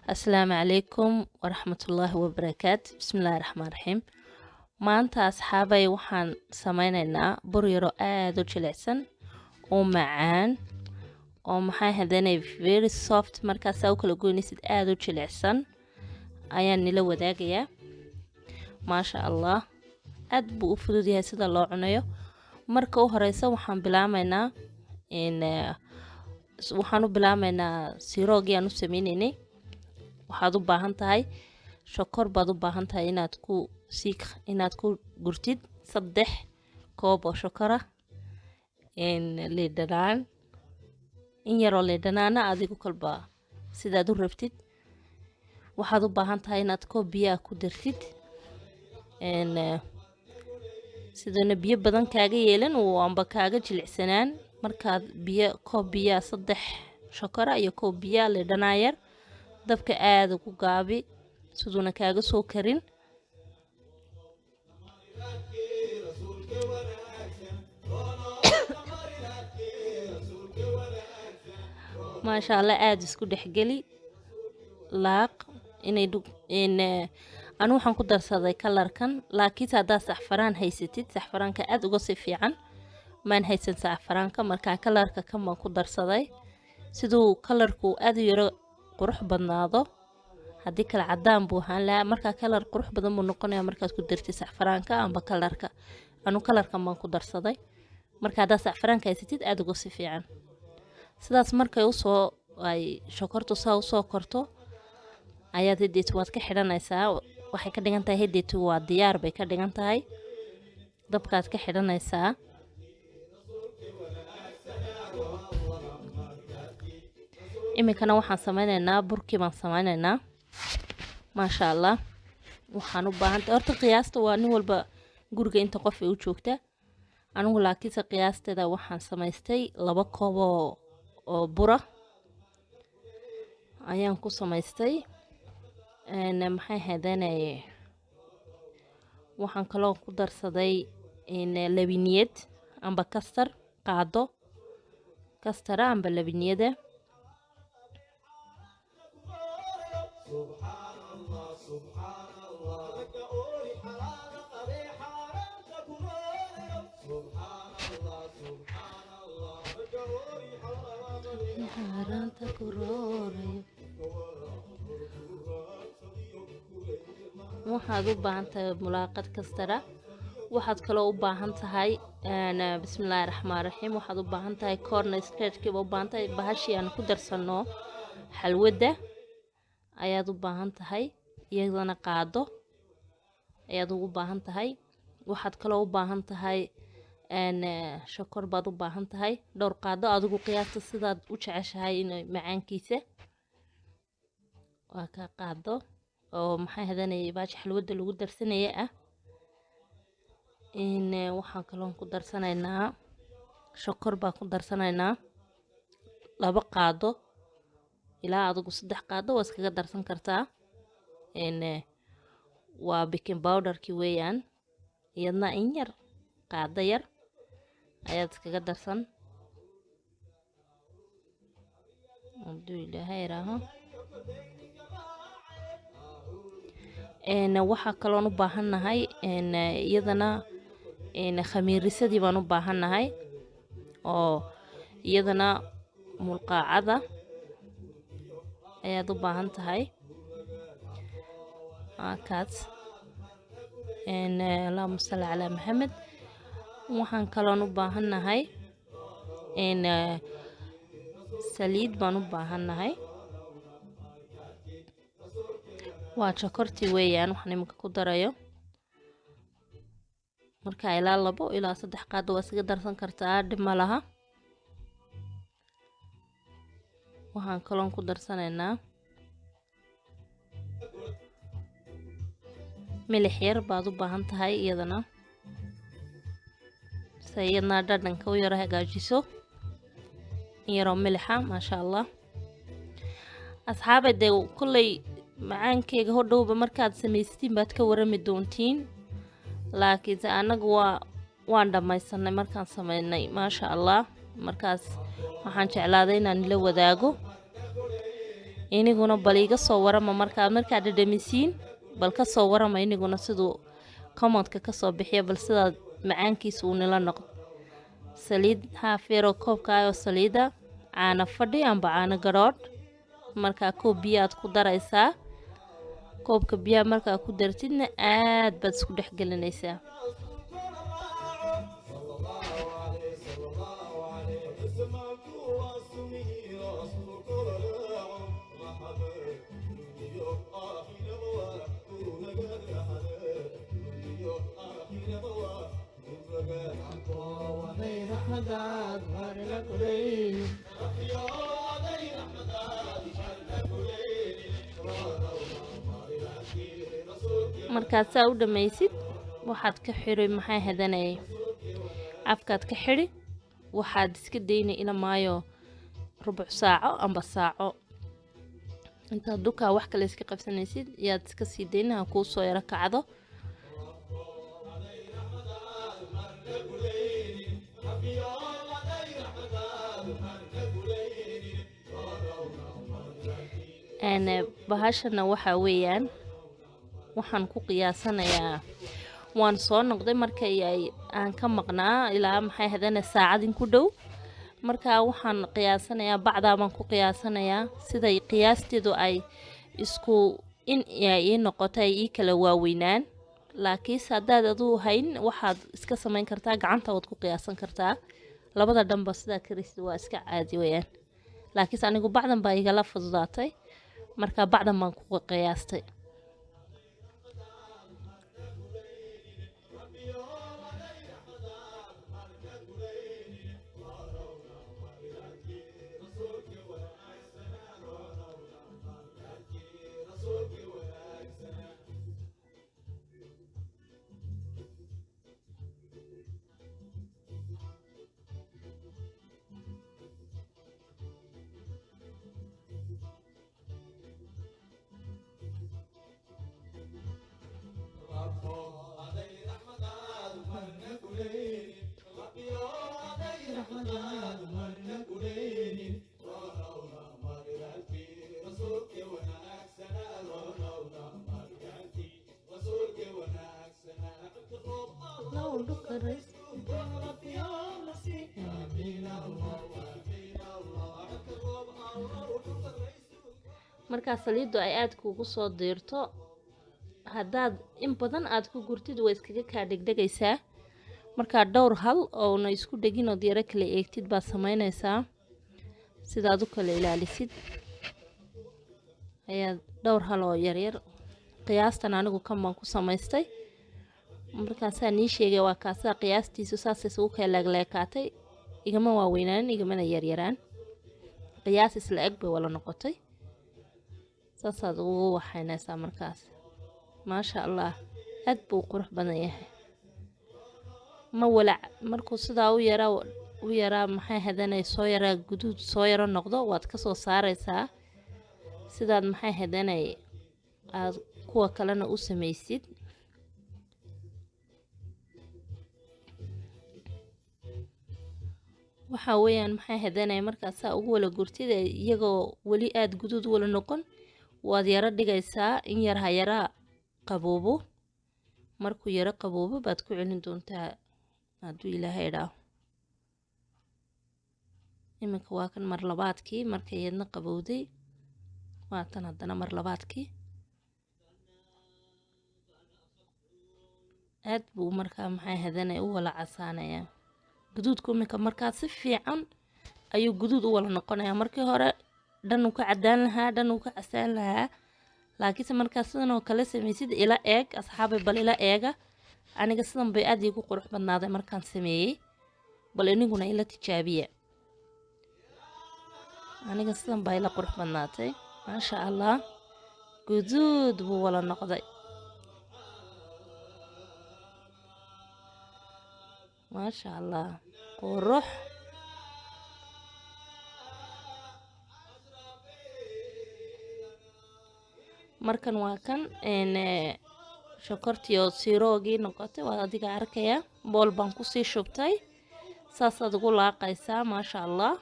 السلام عليكم ورحمة الله وبركاته. بسم الله الرحمن الرحيم. maanta asxaabay waxaan sameynaynaa bur yaro aad u jilicsan oo macaan oo maxay hadanay very soft markaas aad kala goynaysid aad u jilicsan ayaan nila wadaagayaa. maasha Allah aad buu u fudud yahay sida loo cunayo. marka u horeysa waxaan bilaameynaa siroogii aan u sameynaynay. waxaad u baahan tahay shokor baad u baahan tahay inaad ku gurtid 3 koob oo shokora liidhanaan in yaroo liidhanaana adigu kalba sidaad u rabtid. waxaad u baahan tahay inaad koob biyo ku dartid sidana biyo badan kaaga yeelan oo amba kaaga jilicsanaan. markaad koob biyo 3 shokora iyo koob biyo liidhanaan yar dabka aad ugu gaabi siduna kaaga soo karin. maasha Allah aad isku dhexgeli laaq anu waxaan ku darsaday kalarkan laakiin hadaa saxfaraan haysatid saxfaraanka aad uga si fiican maan haysan saxfaraanka markaa kalarka kan baan ku darsaday siduu kalarku aad u yaro qurux badnaado. haddii kala cadaan buu ahaan lahaa markaa kalar qurux badan buu noqonayaa markaad ku dartid saxfaraanka amba kalarka. anu kalarkan baan ku darsaday markaa hadaa saxfaraanka haysatid aad uga si fiican. sidaas markay ay shokortu saa u soo korto ayaad hideetu waad ka xidhanaysaa. waxay ka dhigan tahay hideetu waa diyaar bay ka dhigan tahay. dabkaad ka xidhanaysaa. iminkana waxaan sameynaynaa burkii baan sameynaynaa. maasha Allah waxaan u baahan tahay horta qiyaasta waa nin walba guriga inta qof ay u joogta. anigu laakiinse qiyaasteeda waxaan samaystay 2 koob oo bura ayaan ku samaystay. maxay hadanay waxaan kaloo ku darsaday labiniyad amba kastar qaado kastara amba labiniyada. waxaad u baahan tahay mulaaqad kastara. waxaad kaloo u baahan tahay bismillaahi raxmaani raxiim waxaad u baahan tahay corn starch-kiiba u baahan tahay bahashii aan ku darsano xalwada ayaad u baahan tahay iyadana qaado ayaad ugu baahan tahay. waxaad kaloo u baahan tahay shokor baad u baahan tahay dhowr qaado adigu qiyaasta sidaad u jeceshahay in macaankiisa waa ka qaado oo maxay hadanay baash xalwada lagu darsanaya ah. waxaan kaloo ku darsanaynaa shokor baa ku darsanaynaa 2 qaado ilaa adigu 3 qaado waa iskaga darsan kartaa. waa baking powder-ki weeyaan iyadna in yar qaado yar ayaad iskaga darsan. waxaa kaloon u baahannahay iyadana khamiirisadii baan u baahannahay oo iyadana mulqaacada ayaad u baahan tahay. kaas allahumma salli calaa maxamed. waxaan kaloon u baahannahay saliid baan u baahannahay. waa jokorti weeyaan waxaan iminka ku darayo. markaa ilaa 2 ilaa 3 qaado waa iskaga darsan kartaa dhib ma laha. waxaan kaloon ku darsanaynaa milix yar baad u baahan tahay iyadana sayidna dhadhanka u yaro hagaajiso yaroo milixa. maasha Allah asxaabay dee kulley macaankeyga hodhowba markaad samaystiin baad ka warami doontiin laakiinse anagu waan dhamaysanay markaan sameynay maasha Allah. markaas waxaan jeclaaday inaan ila wadaago iniguna bal iga soo warama markaad dhadhamisiin bal ka soo warama iniguna siduu komoodka ka soo bixiya bal sidaad macaankiisa uu nila noqdo saliid haaf yaroo koobkaayoo saliida caano fadhi amba caano garoodh markaa koob biyaad ku daraysaa koobka biyaha markaa ku dartidna aad baad isku dhex gelinaysaa markaad saa u dhamaysid waxaad ka xiri maxay hadanay afkaad ka xiri waxaad iska daynay ila maayo rubuc saaco amba saaco intaad dukaa wax kale iska qabsanaysid yaad iska sii daynaha kuu soo yaro kacdo bahashana waxa weeyaan waxaan ku qiyaasanayaa waan soo noqday markay aan ka maqnaa ilaa maxay hadana saacadin ku dhow markaa waxaan qiyaasanayaa bacdaa baan ku qiyaasanayaa siday qiyaasteedu ay isku in ii noqotay ii kala waaweynaan laakiinse haddaad aduu hayn waxaad iska samayn kartaa gacanta waad ku qiyaasan kartaa labada dhanba sidaa karisi waa iska caadi weeyaan laakiinse anigu bacdan baa igala fududaatay markaa bacdan baan ku qiyaastay markaa saliidu ay aad kuugu soo diirto haddaad in badan aad ku gurtid way iskaga kaa dhegdhegaysaa markaa dhowr hal oona isku dhegin oo yaro kala eegtid baad samaynaysaa sidaad u kala ilaalisid ayaad dhowr hal oo yaryar qiyaastan anigu kan baan ku samaystay markaasaa nii sheegay waa kaasaa qiyaastiisu saas isugu kala leegleekaatay igama waaweynaan igamana yaryaraan qiyaas isla eg bay wala noqotay saasaad ugu waxaynaysaa markaas maasha allah aad buu qurux badan yahay ma walac markuu sidaa u yaraa maxay hadanay soo yaraa guduud soo yaro noqdo waad ka soo saaraysaa sidaad maxay hadanay aad kuwa kalena u samaysid waxa weeyaan maxay hadanay markaas saa ugu wala gurtid iyagoo weli aad guduud wala noqon waad yaro dhigaysaa in yar ha yaraa qaboobo markuu yaro qaboobo baad ku celin doontaa hadduu ilaahay idhaaho iminka waa kan mar labaadkii markay yadna qabowday waa tan haddana mar labaadkii aad buu markaa maxay hadanay u wala casaanayaa guduudku iminka markaa si fiican ayuu guduud u wala noqonayaa markii hore dhan uu ka cadaan lahaa dhan uu ka casaan lahaa laakiinse markaa sidan oo kale samaysid ila eeg asxaabay bal ila eega aniga sidan bay aad iigu qurux badnaaday markaan sameeyey bal iniguna ila tijaabiya aniga sidan baa ila qurux badnaatay maasha allah guduud buu wala noqday maasha allah qurux markan waa kan shokortii oo siroogii noqotay waa adiga arkaya bool baan kusii shubtay saasaad ugu laaqaysaa maasha allah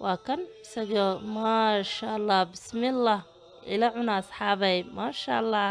waa kan isagoo maasha allah bismillah ila cuna asxaabay maasha allah